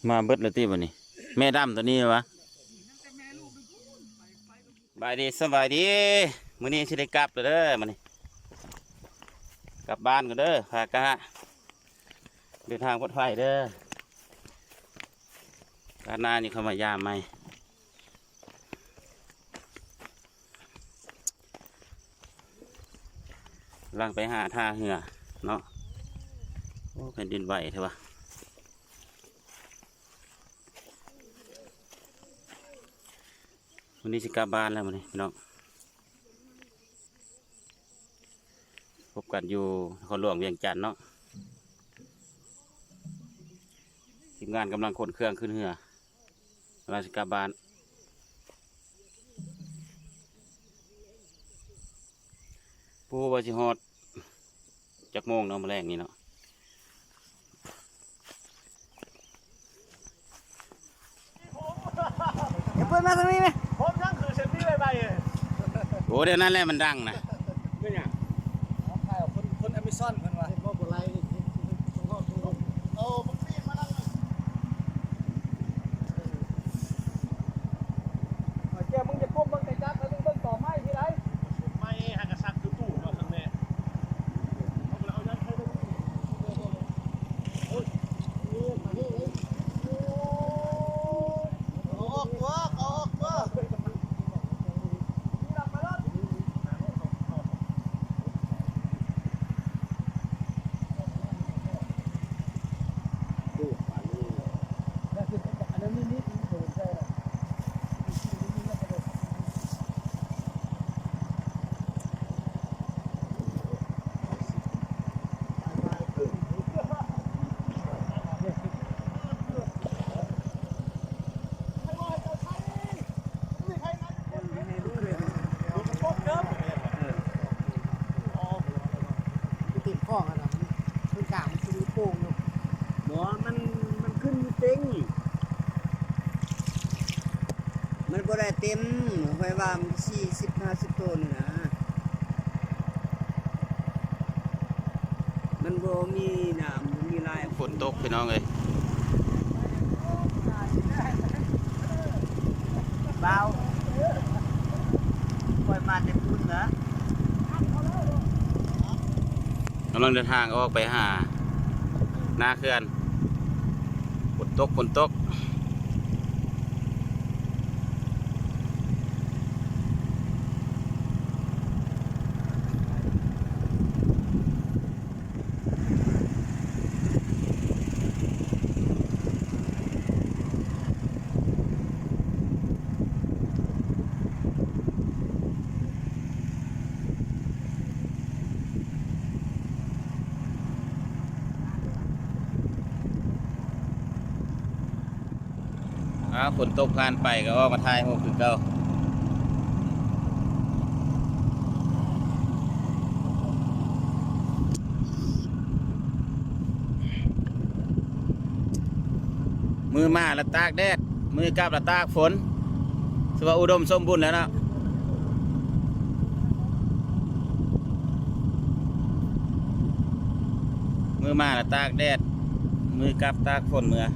มาเบิดเลยที่วันนี้แม่ดำตัวนี้วะบายดีสบายดีมื้อนี้สิได้กลับเด้อมื้อนี้กลับบ้านกันเด้อพากะเดินทางปลอดภัยเด้อการหน้านี่เข้ามายามไหมล่างไปหาท่าเหือเนาะโอ้แผ่นดินไหวเถอะวะวันนี้สิกลับบ้านแล้วมื้อนี้พี่น้องพบกันอยู่นครหลวงเวียงจันทน์เนาะทีมงานกำลังขนเครื่องขึ้นเรือราชกาบาลผู้ว่าสิฮอดจักโมงเนาะมื้อแรกนี่เนาะเปิดมาตรงนี้ไหม ผมยังคือเซนตี้ไปเลย โอ้เดี๋ยวนั้นแหละมันดังนะ ไม่เนี่ย ถ่ายออกคนอเมซอนเพิ่นว่าบ่บ่ไล่โอ้บักซี่มาแล้วเจ้ามึงจะก้มมึงจะจับแล้วมึงต้องต่อไม้ที่ไร ไม่หากระซักตู้ตู้มาข้างในเอาไปเอายันเข้าไปโอ้ยมานี่เลยเอาออกตัวเอาออกตัวนี่ดับมาแล้วอันนั้นนิดๆเดินได้แล้วติดข้อกันนะมันกลางมันจะมีโป่งอยู่ หมอมันขึ้นเต็ง มันบ่ได้เต็มไฟว่ามัน40-50ต้นนะมันบ่มีน้ำบ่มีลาย ฝนตกพี่น้องเลย เบาปล่อยมาเต็มพุ่นเหรอก ำลังเดินทางออกไปหาหน้าเขื่อนฝนตกฝนตกผ่านไปก็ออกมาถ่ายโอ้คือเก่ามือมาละตากแดดมือกลับละตากฝนสว่าอุดมสมบูรณ์แล้วเนาะมือมาละตากแดดมือกลับตากฝนเมื่อ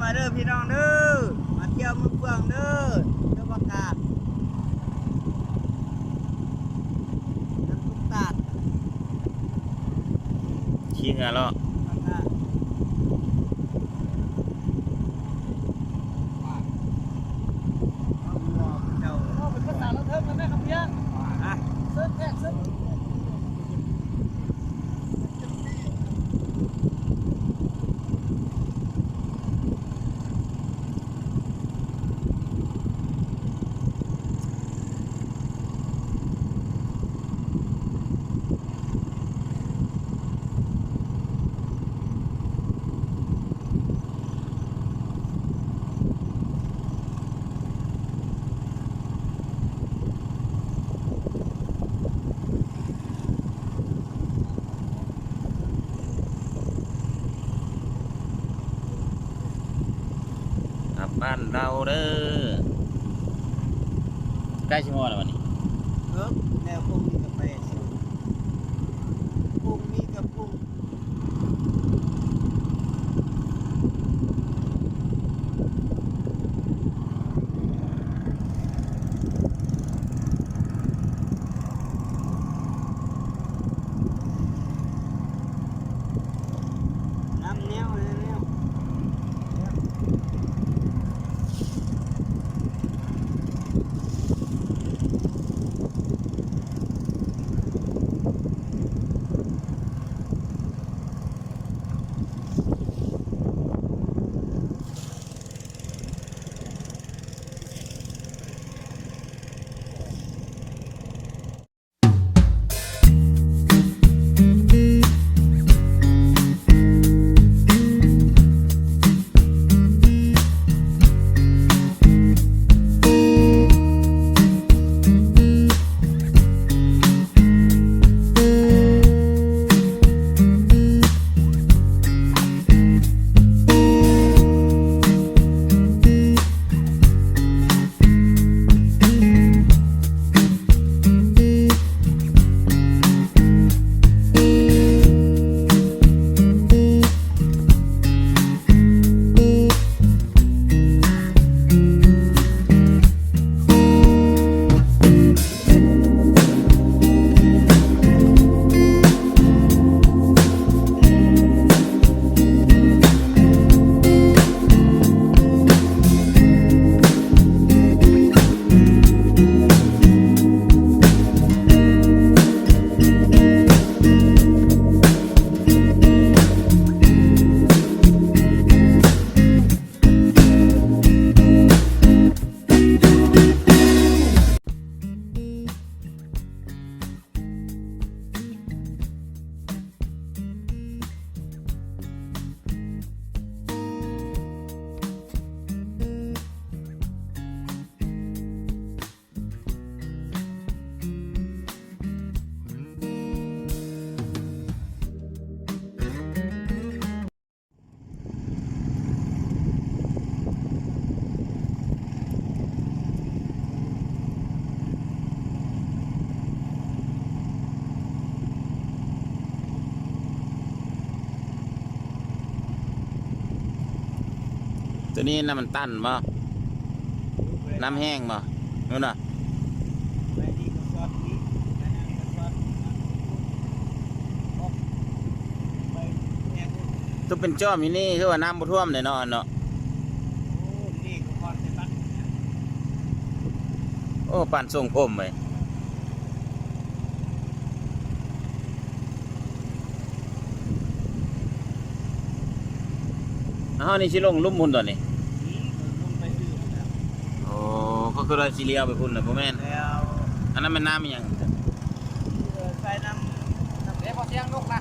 มาเด้อพี่น้องเด้อมาเที่ยวเมืองเฟืองเด้อเที่ยวประกาศน้ำตุกตาด ขี้เหงาเลาะ ประกาศเจ้า เอาเป็นภาษาเราเทิมกันได้ครับเพียง อ่ะ เซิร์ฟแท็กเซิร์ฟ บ้านเราเด้อ ใกล้ชิมอแล้ววันนี้ แนวพุ่งมีกาแฟพุ่งมีกับพุ่งน้ำเนี้ยวเลยเนี้ยวตัวนี้น้ำมันตันบ่น้ำแห้งบ่นู่นน่ะ ไปดีกับซอสนี้ไปนั่นกับซอสไปแห้ง ตัวเป็นจอมอยู่นี่คือว่าน้ำบ่ท่วมเลยเนาะเนาะ โอ้นี่ก็พอจะตัด โอ้ปั่นส่งผมไปเฮานี่สิลงลุ่มมุนตัวนี้ นี่ลงไปซื้อแล้ว โอ้เขาคือว่าสิเลี้ยวไปพุ่นน่ะบ่แม่น แล้ว อันนั้นมันน้ำอีหยัง ใส่น้ำเดี๋ยวพอเสียงนกนะ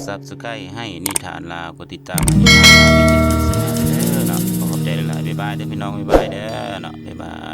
Subscribe ให้นิทานลาวกดติดตามนิทานลาววิถีศาสนาเด้อเนาะขอบใจหลายๆบ๊ายบายเด้อพี่น้องบ๊ายบายเด้อเนาะบ๊ายบาย